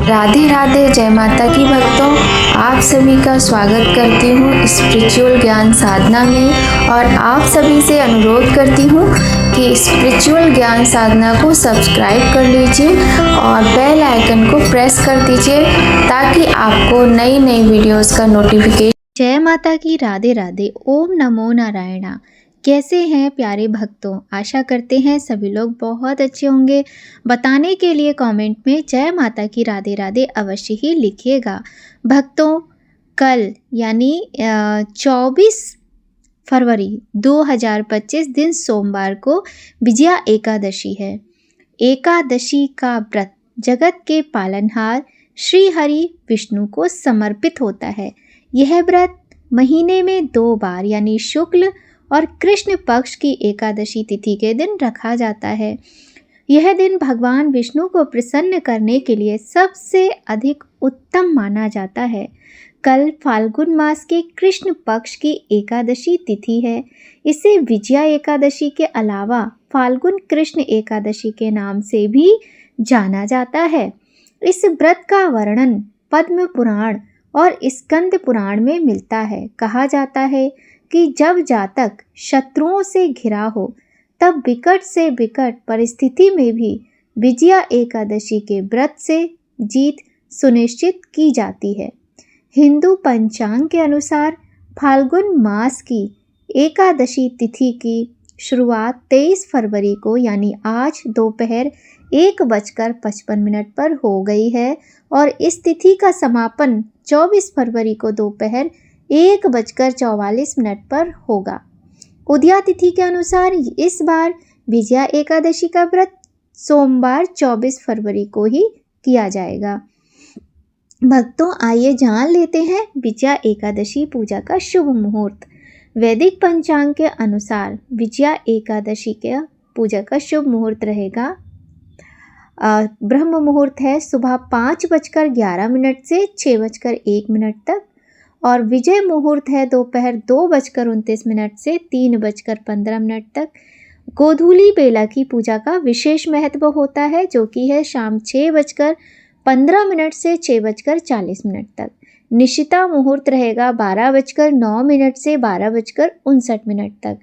राधे राधे, जय माता की भक्तों। आप सभी का स्वागत करती हूँ स्पिरिचुअल ज्ञान साधना में और आप सभी से अनुरोध करती हूँ कि स्पिरिचुअल ज्ञान साधना को सब्सक्राइब कर लीजिए और बेल आइकन को प्रेस कर दीजिए ताकि आपको नई नई वीडियोस का नोटिफिकेशन। जय माता की, राधे राधे, ओम नमो नारायणा। कैसे हैं प्यारे भक्तों? आशा करते हैं सभी लोग बहुत अच्छे होंगे। बताने के लिए कमेंट में जय माता की, राधे राधे अवश्य ही लिखिएगा। भक्तों, कल यानी 24 फरवरी 2025 दिन सोमवार को विजया एकादशी है। एकादशी का व्रत जगत के पालनहार श्री हरि विष्णु को समर्पित होता है। यह व्रत महीने में 2 बार यानी शुक्ल और कृष्ण पक्ष की एकादशी तिथि के दिन रखा जाता है। यह दिन भगवान विष्णु को प्रसन्न करने के लिए सबसे अधिक उत्तम माना जाता है। कल फाल्गुन मास के कृष्ण पक्ष की एकादशी तिथि है। इसे विजया एकादशी के अलावा फाल्गुन कृष्ण एकादशी के नाम से भी जाना जाता है। इस व्रत का वर्णन पद्म पुराण और स्कंद पुराण में मिलता है। कहा जाता है कि जब जातक शत्रुओं से घिरा हो तब विकट से विकट परिस्थिति में भी विजया एकादशी के व्रत से जीत सुनिश्चित की जाती है। हिंदू पंचांग के अनुसार फाल्गुन मास की एकादशी तिथि की शुरुआत 23 फरवरी को यानी आज दोपहर 1:55 पर हो गई है और इस तिथि का समापन 24 फरवरी को दोपहर 1:44 पर होगा। उदया तिथि के अनुसार इस बार विजया एकादशी का व्रत सोमवार 24 फरवरी को ही किया जाएगा। भक्तों, आइए जान लेते हैं विजया एकादशी पूजा का शुभ मुहूर्त। वैदिक पंचांग के अनुसार विजया एकादशी के पूजा का शुभ मुहूर्त रहेगा। ब्रह्म मुहूर्त है सुबह 5:11 से 6:01 तक और विजय मुहूर्त है दोपहर 2:29 से 3:15 तक। गोधूली बेला की पूजा का विशेष महत्व होता है जो कि है शाम 6:15 से 6:40 तक। निशिता मुहूर्त रहेगा 12:09 से 12:59 तक।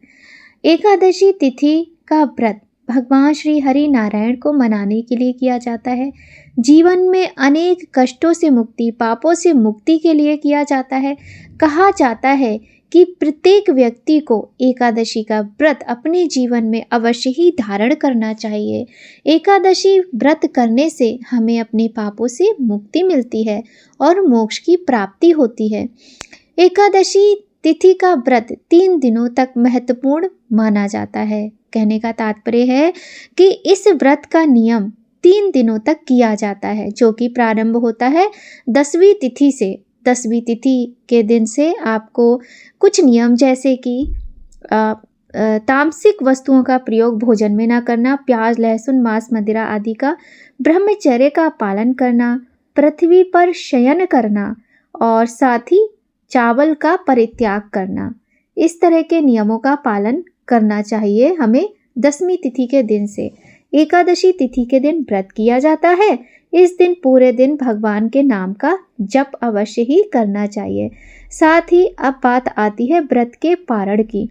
एकादशी तिथि का व्रत भगवान श्री हरि नारायण को मनाने के लिए किया जाता है। जीवन में अनेक कष्टों से मुक्ति, पापों से मुक्ति के लिए किया जाता है। कहा जाता है कि प्रत्येक व्यक्ति को एकादशी का व्रत अपने जीवन में अवश्य ही धारण करना चाहिए। एकादशी व्रत करने से हमें अपने पापों से मुक्ति मिलती है और मोक्ष की प्राप्ति होती है। एकादशी तिथि का व्रत 3 दिनों तक महत्वपूर्ण माना जाता है। कहने का तात्पर्य है कि इस व्रत का नियम 3 दिनों तक किया जाता है जो कि प्रारंभ होता है 10वीं तिथि से। 10वीं तिथि के दिन से आपको कुछ नियम जैसे कि तामसिक वस्तुओं का प्रयोग भोजन में ना करना, प्याज लहसुन मांस मदिरा आदि का ब्रह्मचर्य का पालन करना, पृथ्वी पर शयन करना और साथ ही चावल का परित्याग करना, इस तरह के नियमों का पालन करना चाहिए हमें 10वीं तिथि के दिन से। एकादशी तिथि के दिन व्रत किया जाता है। इस दिन पूरे दिन भगवान के नाम का जप अवश्य ही करना चाहिए। साथ ही अब बात आती है व्रत के पारण की।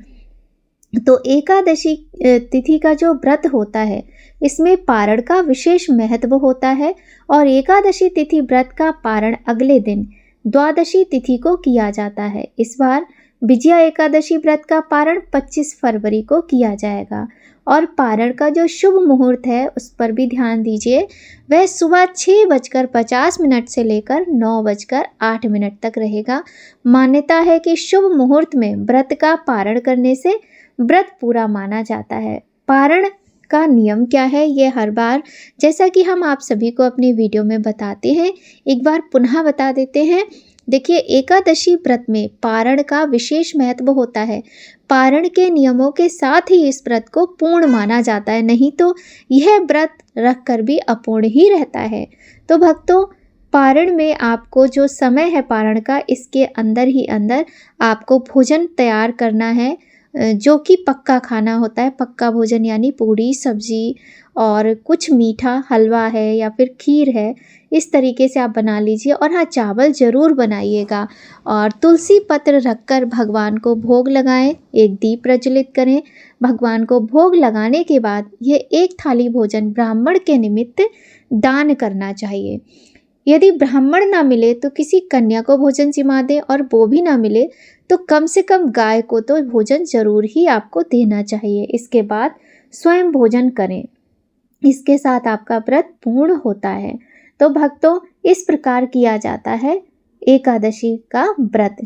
तो एकादशी तिथि का जो व्रत होता है इसमें पारण का विशेष महत्व होता है और एकादशी तिथि व्रत का पारण अगले दिन द्वादशी तिथि को किया जाता है। इस बार विजया एकादशी व्रत का पारण 25 फरवरी को किया जाएगा और पारण का जो शुभ मुहूर्त है उस पर भी ध्यान दीजिए। वह सुबह 6:50 से लेकर 9:08 तक रहेगा। मान्यता है कि शुभ मुहूर्त में व्रत का पारण करने से व्रत पूरा माना जाता है। पारण का नियम क्या है ये हर बार जैसा कि हम आप सभी को अपने वीडियो में बताते हैं, एक बार पुनः बता देते हैं। देखिए, एकादशी व्रत में पारण का विशेष महत्व होता है। पारण के नियमों के साथ ही इस व्रत को पूर्ण माना जाता है, नहीं तो यह व्रत रखकर भी अपूर्ण ही रहता है। तो भक्तों, पारण में आपको जो समय है पारण का, इसके अंदर ही अंदर आपको भोजन तैयार करना है। जो कि पक्का खाना होता है, पक्का भोजन, यानी पूड़ी सब्जी और कुछ मीठा, हलवा है या फिर खीर है, इस तरीके से आप बना लीजिए। और हाँ, चावल ज़रूर बनाइएगा और तुलसी पत्र रखकर भगवान को भोग लगाएं, एक दीप प्रज्वलित करें। भगवान को भोग लगाने के बाद ये एक थाली भोजन ब्राह्मण के निमित्त दान करना चाहिए। यदि ब्राह्मण ना मिले तो किसी कन्या को भोजन जिमा दें, और वो भी ना मिले तो कम से कम गाय को तो भोजन जरूर ही आपको देना चाहिए। इसके बाद स्वयं भोजन करें। इसके साथ आपका व्रत पूर्ण होता है। तो भक्तों, इस प्रकार किया जाता है एकादशी का व्रत।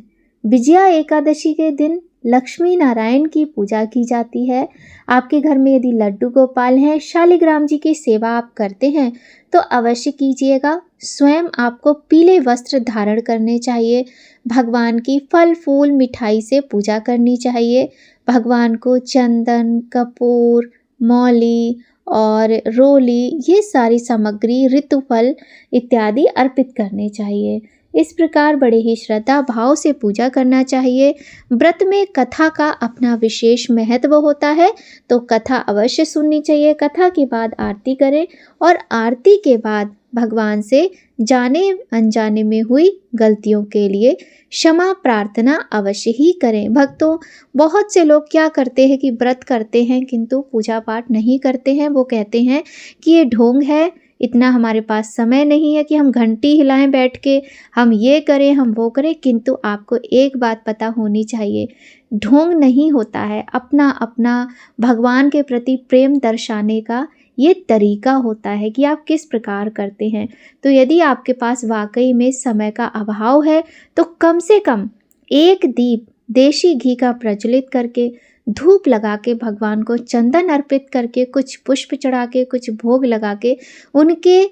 विजया एकादशी के दिन लक्ष्मी नारायण की पूजा की जाती है। आपके घर में यदि लड्डू गोपाल हैं, शालिग्राम जी की सेवा आप करते हैं तो अवश्य कीजिएगा। स्वयं आपको पीले वस्त्र धारण करने चाहिए। भगवान की फल फूल मिठाई से पूजा करनी चाहिए। भगवान को चंदन, कपूर, मौली और रोली, ये सारी सामग्री, ऋतुफल इत्यादि अर्पित करने चाहिए। इस प्रकार बड़े ही श्रद्धा भाव से पूजा करना चाहिए। व्रत में कथा का अपना विशेष महत्व होता है, तो कथा अवश्य सुननी चाहिए। कथा के बाद आरती करें और आरती के बाद भगवान से जाने अनजाने में हुई गलतियों के लिए क्षमा प्रार्थना अवश्य ही करें। भक्तों, बहुत से लोग क्या करते हैं कि व्रत करते हैं किंतु पूजा पाठ नहीं करते हैं। वो कहते हैं कि ये ढोंग है, इतना हमारे पास समय नहीं है कि हम घंटी हिलाएं बैठ के, हम ये करें हम वो करें। किंतु आपको एक बात पता होनी चाहिए, ढोंग नहीं होता है। अपना अपना भगवान के प्रति प्रेम दर्शाने का ये तरीका होता है कि आप किस प्रकार करते हैं। तो यदि आपके पास वाकई में समय का अभाव है तो कम से कम एक दीप देशी घी का प्रज्वलित करके, धूप लगा के, भगवान को चंदन अर्पित करके, कुछ पुष्प चढ़ा के, कुछ भोग लगा के उनके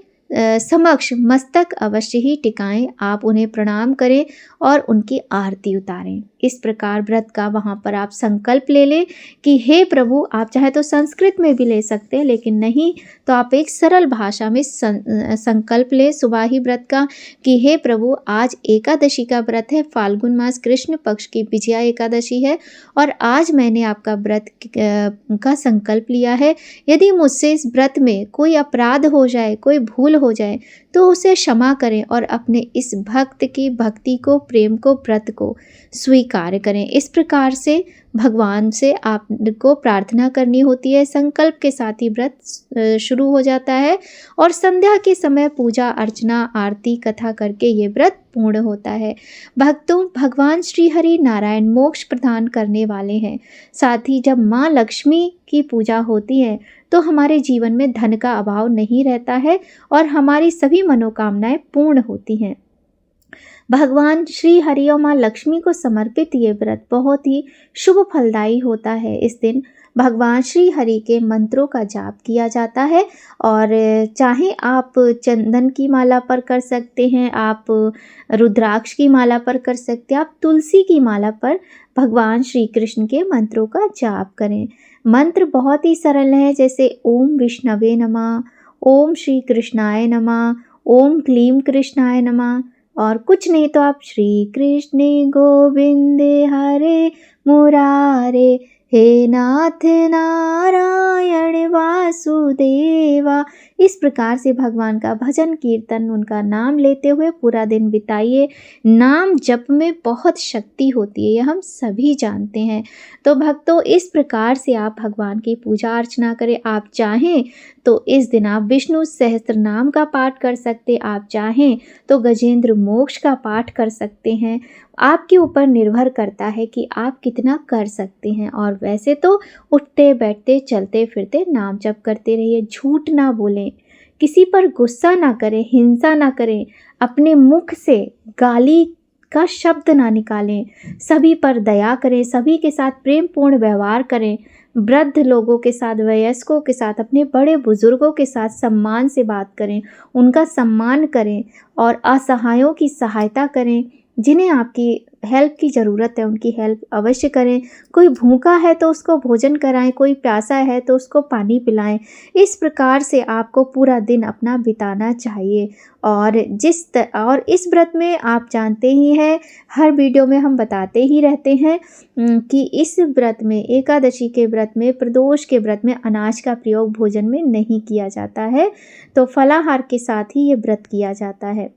समक्ष मस्तक अवश्य ही टिकाएं। आप उन्हें प्रणाम करें और उनकी आरती उतारें। इस प्रकार व्रत का वहाँ पर आप संकल्प ले लें कि हे प्रभु, आप चाहे तो संस्कृत में भी ले सकते हैं, लेकिन नहीं तो आप एक सरल भाषा में संकल्प लें सुबाही व्रत का कि हे प्रभु, आज एकादशी का व्रत है, फाल्गुन मास कृष्ण पक्ष की विजया एकादशी है और आज मैंने आपका व्रत का संकल्प लिया है। यदि मुझसे इस व्रत में कोई अपराध हो जाए, कोई भूल हो जाए तो उसे क्षमा करें और अपने इस भक्त की भक्ति को, प्रेम को, व्रत को स्वीकार करें। इस प्रकार से भगवान से आपको प्रार्थना करनी होती है। संकल्प के साथ ही व्रत शुरू हो जाता है और संध्या के समय पूजा अर्चना, आरती, कथा करके ये व्रत पूर्ण होता है। भक्तों, भगवान श्री हरि नारायण मोक्ष प्रदान करने वाले हैं। साथ ही जब माँ लक्ष्मी की पूजा होती है तो हमारे जीवन में धन का अभाव नहीं रहता है और हमारी सभी मनोकामनाएं पूर्ण होती हैं। भगवान श्री हरि और माँ लक्ष्मी को समर्पित ये व्रत बहुत ही शुभ फलदायी होता है। इस दिन भगवान श्री हरि के मंत्रों का जाप किया जाता है और चाहे आप चंदन की माला पर कर सकते हैं, आप रुद्राक्ष की माला पर कर सकते हैं, आप तुलसी की माला पर भगवान श्री कृष्ण के मंत्रों का जाप करें। मंत्र बहुत ही सरल है, जैसे ओम विष्णवे नमः, ओम श्री कृष्णाय नमः, ओम क्लीम कृष्णाय नमः, और कुछ नहीं तो आप श्री कृष्ण गोविंदे हरे मुरारे, हे नाथ नारायण वासुदेवा, इस प्रकार से भगवान का भजन कीर्तन, उनका नाम लेते हुए पूरा दिन बिताइए। नाम जप में बहुत शक्ति होती है, यह हम सभी जानते हैं। तो भक्तों, इस प्रकार से आप भगवान की पूजा अर्चना करें। आप चाहें तो इस दिन आप विष्णु सहस्त्र नाम का पाठ कर सकते, आप चाहें तो गजेंद्र मोक्ष का पाठ कर सकते हैं। आपके ऊपर निर्भर करता है कि आप कितना कर सकते हैं। और वैसे तो उठते बैठते चलते फिरते नाम जप करते रहिए। झूठ ना बोलें, किसी पर गुस्सा ना करें, हिंसा ना करें, अपने मुख से गाली का शब्द ना निकालें, सभी पर दया करें, सभी के साथ प्रेम पूर्ण व्यवहार करें। वृद्ध लोगों के साथ, वयस्कों के साथ, अपने बड़े बुजुर्गों के साथ सम्मान से बात करें, उनका सम्मान करें और असहायों की सहायता करें। जिन्हें आपकी हेल्प की ज़रूरत है उनकी हेल्प अवश्य करें। कोई भूखा है तो उसको भोजन कराएं, कोई प्यासा है तो उसको पानी पिलाएं। इस प्रकार से आपको पूरा दिन अपना बिताना चाहिए। और और इस व्रत में आप जानते ही हैं, हर वीडियो में हम बताते ही रहते हैं कि इस व्रत में, एकादशी के व्रत में, प्रदोष के व्रत में अनाज का प्रयोग भोजन में नहीं किया जाता है। तो फलाहार के साथ ही ये व्रत किया जाता है।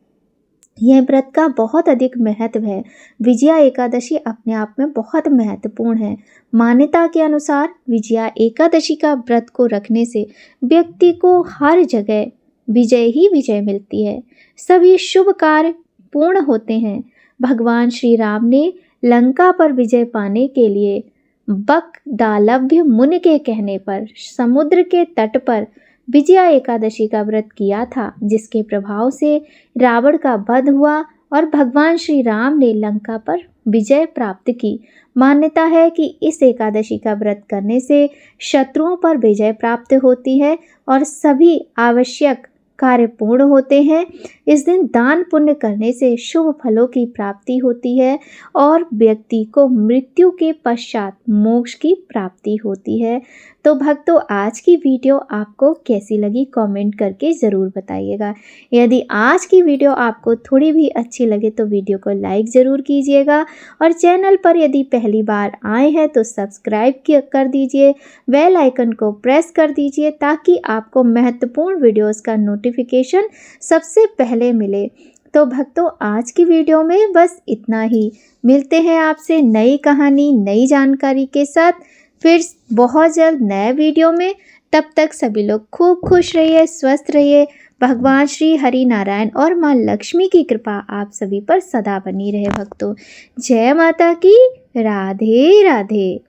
यह व्रत का बहुत अधिक महत्व है। विजया एकादशी अपने आप में बहुत महत्वपूर्ण है। मान्यता के अनुसार विजया एकादशी का व्रत को रखने से व्यक्ति को हर जगह विजय ही विजय मिलती है। सभी शुभ कार्य पूर्ण होते हैं। भगवान श्री राम ने लंका पर विजय पाने के लिए बकदालभ्य मुनि के कहने पर समुद्र के तट पर विजया एकादशी का व्रत किया था, जिसके प्रभाव से रावण का वध हुआ और भगवान श्री राम ने लंका पर विजय प्राप्त की। मान्यता है कि इस एकादशी का व्रत करने से शत्रुओं पर विजय प्राप्त होती है और सभी आवश्यक कार्य पूर्ण होते हैं। इस दिन दान पुण्य करने से शुभ फलों की प्राप्ति होती है और व्यक्ति को मृत्यु के पश्चात मोक्ष की प्राप्ति होती है। तो भक्तों, आज की वीडियो आपको कैसी लगी कमेंट करके ज़रूर बताइएगा। यदि आज की वीडियो आपको थोड़ी भी अच्छी लगे तो वीडियो को लाइक ज़रूर कीजिएगा और चैनल पर यदि पहली बार आए हैं तो सब्सक्राइब कर दीजिए, बेल आइकन को प्रेस कर दीजिए ताकि आपको महत्वपूर्ण वीडियोस का नोटिफिकेशन सबसे पहले मिले। तो भक्तों, आज की वीडियो में बस इतना ही। मिलते हैं आपसे नई कहानी, नई जानकारी के साथ फिर बहुत जल्द नए वीडियो में। तब तक सभी लोग खूब खुश रहिए, स्वस्थ रहिए। भगवान श्री हरि नारायण और माँ लक्ष्मी की कृपा आप सभी पर सदा बनी रहे भक्तों। जय माता की। राधे राधे।